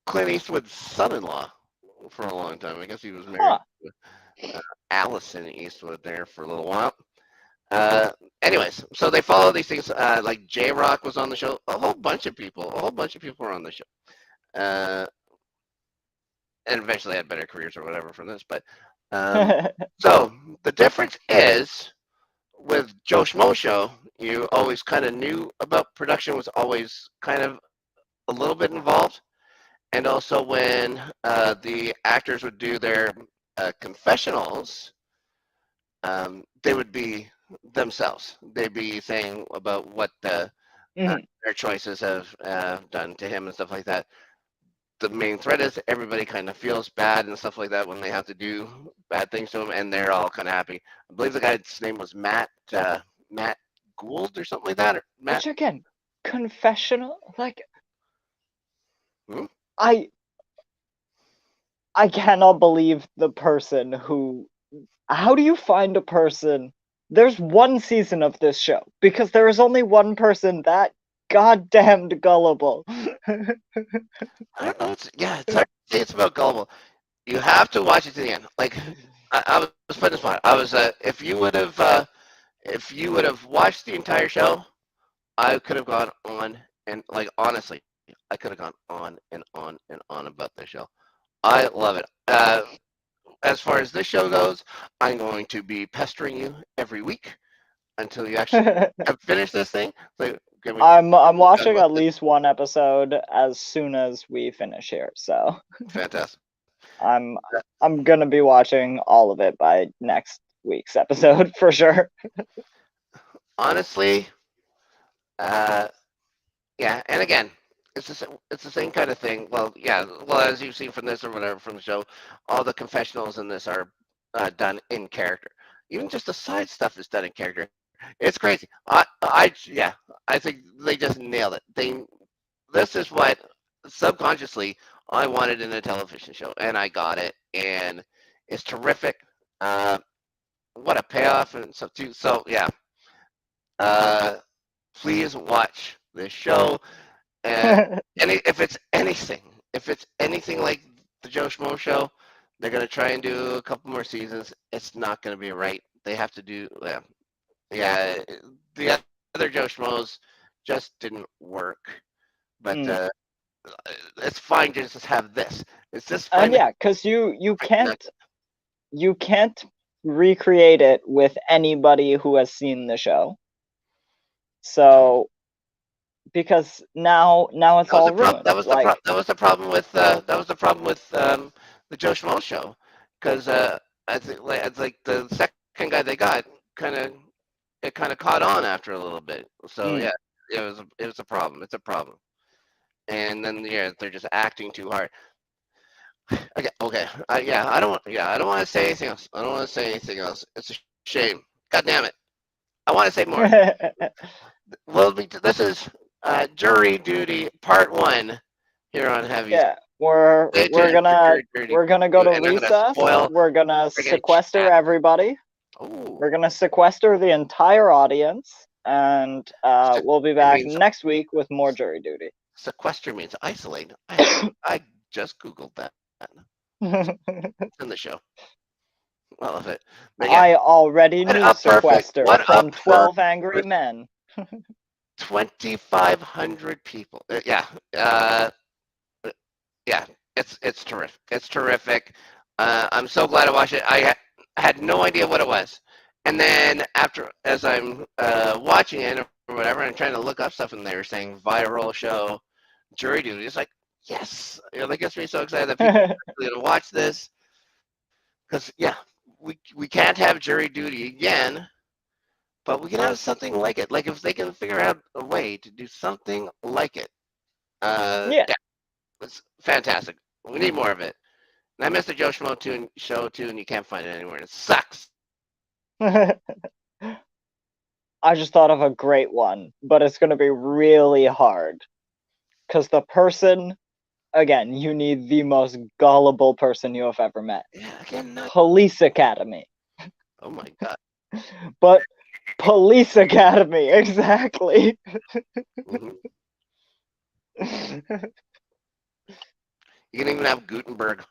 Clint Eastwood's son-in-law. for a long time. I guess he was married Huh. to Allison Eastwood there for a little while. Uh, anyways, so they follow these things. Like J Rock was on the show. A whole bunch of people were on the show. Uh, and eventually had better careers or whatever from this. But so the difference is with Joe Schmo show, you always kind of knew about production was always kind of a little bit involved, and also when the actors would do their confessionals, they would be themselves. They'd be saying about what Mhm. their choices have done to him and stuff like that. The main thread is everybody kind of feels bad and stuff like that when they have to do bad things to him, and they're all kind of happy. I believe the guy's name was Matt Gould or something like that. Or Matt. Which again, confessional? Like Hmm? I I cannot believe the person who. How do you find a person? There's one season of this show because there is only one person that goddamned gullible. I don't know. It's hard to say it's about gullible. You have to watch it to the end. Like I was putting this one. I was if you would have watched the entire show, I could have gone on and like honestly, I could have gone on and on and on about this show. I love it. As far as this show goes, I'm going to be pestering you every week until you actually have finished this thing. So, can we I'm talk watching about at this? least one episode as soon as we finish here, so Fantastic. I'm I'm gonna be watching all of it by next week's episode for sure. Honestly, uh, yeah. And again, it's the same kind of thing. Well, yeah. Well, as you've seen from this or whatever from the show, all the confessionals in this are done in character. Even just the side stuff is done in character. It's crazy. Yeah. I think they just nailed it. This is what subconsciously I wanted in a television show, and I got it, and it's terrific. Uh, what a payoff and stuff too. So yeah, uh, please watch this show. And if it's anything like the Joe Schmo show, they're gonna try and do a couple more seasons. It's not gonna be right. They have to do yeah. The other Joe Schmoes just didn't work, but Mm. it's fine to just have this. It's just fine And to yeah, because you have can't recreate it with anybody who has seen the show. totally. So because now it's That was the all problem. ruined. Like That was the problem with the Joe Schmo show, because I think it's like the second guy they got kind of it kind of caught on after a little bit. So yeah, mm. it was a problem. It's a problem. And then yeah, they're just acting too hard. Okay. I don't want to say anything else. I don't want to say anything else. It's a shame. God damn it. I want to say more. This is jury duty part one here on Heavies. Yeah, Stay tuned for jury duty we're part gonna two, go to and I'm gonna recess. spoil We're gonna friggin' sequester chat. everybody. Oh, We're gonna sequester the entire audience, and we'll be it back means next week with more jury duty. sequester means isolate. I just googled that. It's in the show. I love it. But yeah, I already what knew a perfect, sequester what a from 12 Angry perfect Men. 2,500 people. Uh, yeah, it's terrific. It's terrific. I'm so glad I watched it. Had no idea what it was, and then after, as I'm watching it or whatever, I'm trying to look up stuff, and they were saying viral show, jury duty. It's like yes, that gets me so excited that people are actually gonna watch this because yeah, we can't have jury duty again, but we can have something like it. Like if they can figure out a way to do something like it, Yeah. yeah, it's fantastic. We need more of it. And I missed the Joe Schmo show too, and you can't find it anywhere. And it sucks. I just thought of a great one, but it's gonna be really hard. Because the person, again, you need the most gullible person you have ever met. Yeah, again, not. Police Academy. Oh my god. But Police Academy, exactly. Hmm. You can even have Gutenberg.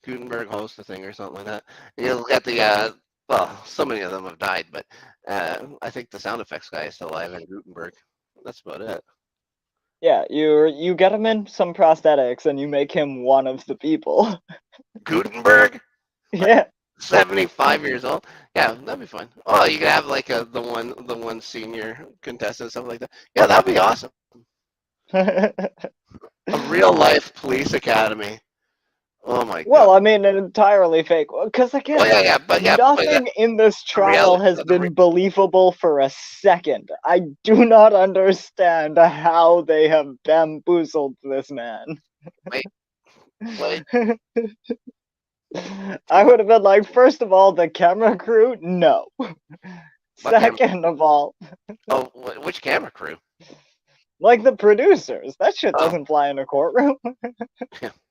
Gutenberg hosts the thing or something like that. You'll get the well, so many of them have died, but I think the sound effects guy is still alive in Gutenberg. That's about it. Yeah, you get him in some prosthetics and you make him one of the people. Gutenberg, like Yeah. 75 years old. Yeah, that'd be fun. Oh, you could have like the one senior contestant, something like that. Yeah, that'd be awesome. A real life police academy. Oh my god. Well, I mean, entirely fake. Because Oh again, yeah, nothing in this the trial reality. has been believable for a second. I do not understand how they have bamboozled this man. Wait, wait. I would have been like, first of all, the camera crew, no. What camera? Second of all, Oh, which camera crew? like the producers, that shit Oh, doesn't fly in a courtroom.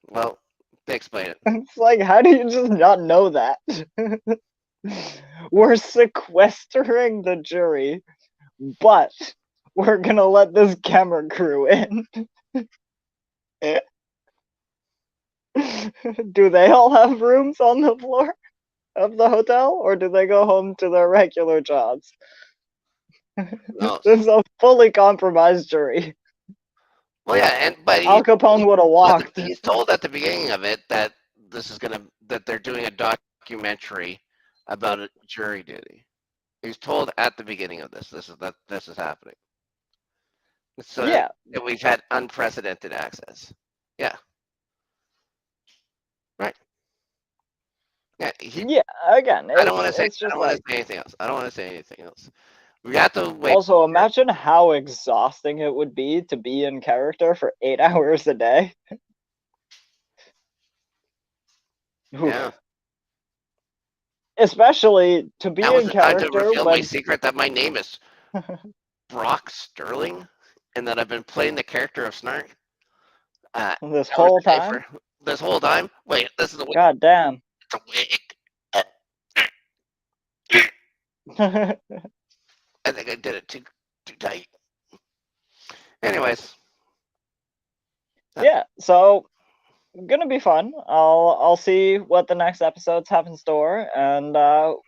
well, they explain it. It's like, how do you just not know that? We're sequestering the jury, but we're gonna let this camera crew in. Do they all have rooms on the floor of the hotel, or do they go home to their regular jobs? No. This is a fully compromised jury. Well, yeah, but Al Capone would have walked. he's told at the beginning of it that that they're doing a documentary about a jury duty. He's told at the beginning of this is happening. So Yeah, that we've had unprecedented access. Yeah, right. Yeah, yeah. Again, I don't want to say. it's I just don't want like. to say anything else. I don't want to say anything else. We got to wait. Also, imagine how exhausting it would be to be in character for 8 hours a day. Yeah, Oof. Especially to be now is in the time to character reveal my when secret that my name is Brock Sterling, and that I've been playing the character of Snark this hours whole a day time. for this whole time. Wait, this is a wig. God damn. It's a wig. I think I did it too tight. Anyways, Yeah, so gonna be fun. I'll see what the next episodes have in store, and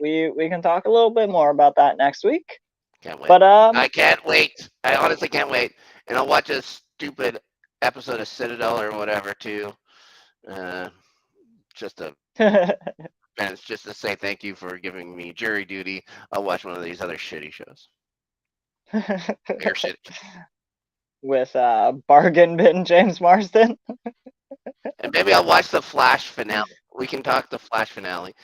we can talk a little bit more about that next week. can't wait. But I can't wait. I honestly can't wait. And I'll watch a stupid episode of Citadel or whatever too. Uh, just to and it's just to say thank you for giving me jury duty. I'll watch one of these other shitty shows. Air shitty. with bargain bin James Marsden. And maybe I'll watch the Flash finale. We can talk the Flash finale.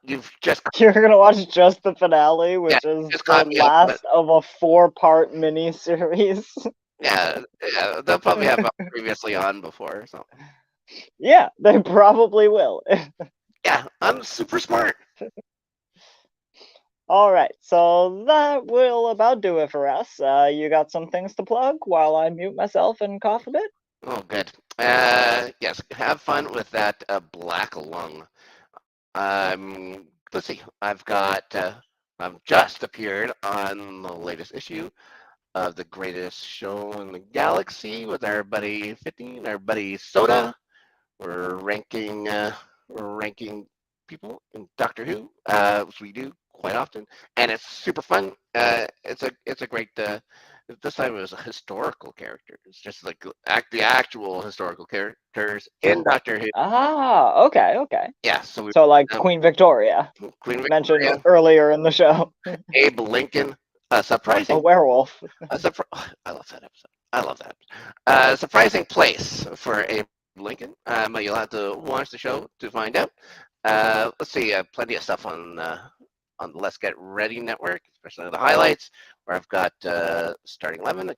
You've just You're gonna watch just the finale, yeah, which is just the caught me up. But last of a 4-part miniseries. yeah, they'll probably have previously on before. So Yeah, they probably will. yeah, I'm super smart. All right, so that will about do it for us. You got some things to plug while I mute myself and cough a bit? Oh, good. Yes, have fun with that black lung. Let's see. I've just appeared on the latest issue of the greatest show in the galaxy with our buddy 15, our buddy Soda. We're ranking people in Doctor Who, which we do quite often, and it's super fun. It's a great. This time it was a historical character. It's just like the actual historical characters in Doctor Who. Ah, okay, okay. Yeah, so we So like um, Queen Victoria, Queen mentioned Victoria, earlier in the show. Abe Lincoln, A surprising. werewolf. I love that episode. I love that. Surprising place for Abe Lincoln. But you'll have to watch the show to find out. Let's see, plenty of stuff on the Let's Get Ready network, especially the highlights, where I've got starting 11.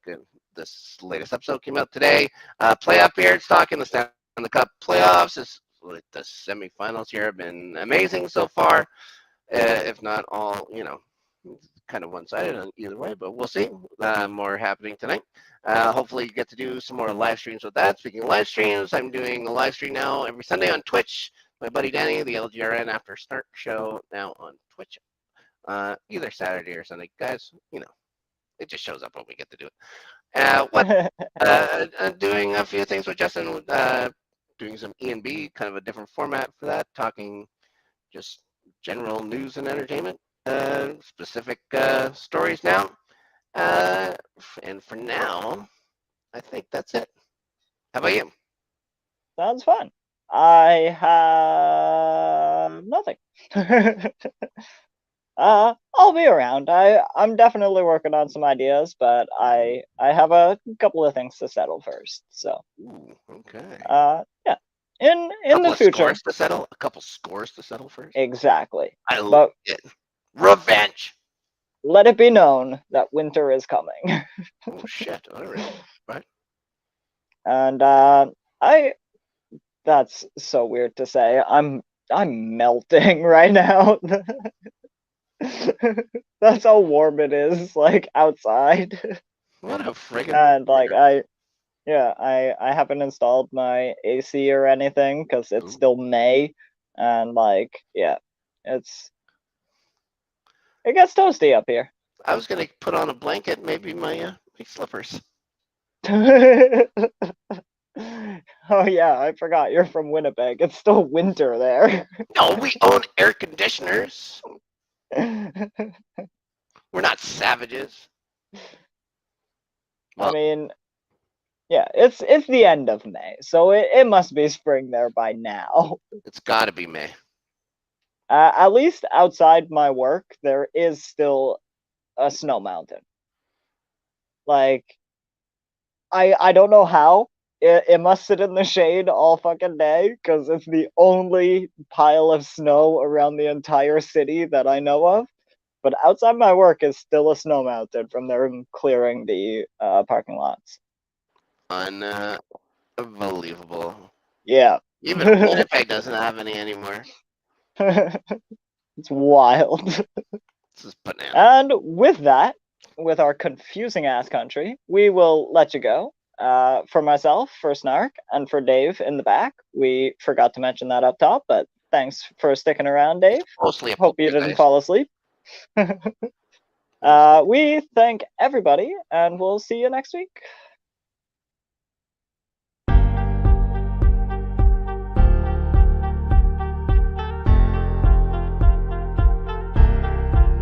This latest episode came out today. Playoff Beardstock in the Stanley Cup playoffs. The semifinals here have been amazing so far, if not all, kind of one-sided on either way, but we'll see. More happening tonight. Hopefully, you get to do some more live streams with that. Speaking of live streams, I'm doing a live stream now every Sunday on Twitch. My buddy Danny, the LGRN After Start show, now on Twitch. Either Saturday or Sunday, guys. It just shows up when we get to do it. Doing a few things with Justin, doing some E&B, kind of a different format for that, talking just general news and entertainment, specific stories now. And for now, I think that's it. How about you? Sounds fun. I have nothing. I'll be around. I'm definitely working on some ideas, but I have a couple of things to settle first. So, Ooh, okay. yeah. In the future, scores to settle. A couple scores to settle first. exactly. I love But it. Revenge. let it be known that winter is coming. Oh shit! All right. Right. And I that's so weird to say. I'm melting right now. That's how warm it is, like outside. What a friggin' And like bummer. I haven't installed my AC or anything because it's Ooh. still May, and like it gets toasty up here. I was gonna put on a blanket, maybe my slippers. Oh yeah, I forgot you're from Winnipeg. It's still winter there. No, we own air conditioners. We're not savages. I Well, mean, yeah, it's the end of May, so it must be spring there by now. it's got to be May. At least outside my work, there is still a snow mountain. Like I don't know how. It must sit in the shade all fucking day because it's the only pile of snow around the entire city that I know of. But outside my work is still a snow mountain from them clearing the parking lots. Unbelievable. Yeah. Even Winnipeg doesn't have any anymore. It's wild. This is banana. And with that, with our confusing ass country, we will let you go. For myself, for Snark, and for Dave in the back, we forgot to mention that up top, but thanks for sticking around, Dave. Mostly a Hope you didn't fall asleep. We thank everybody, and we'll see you next week.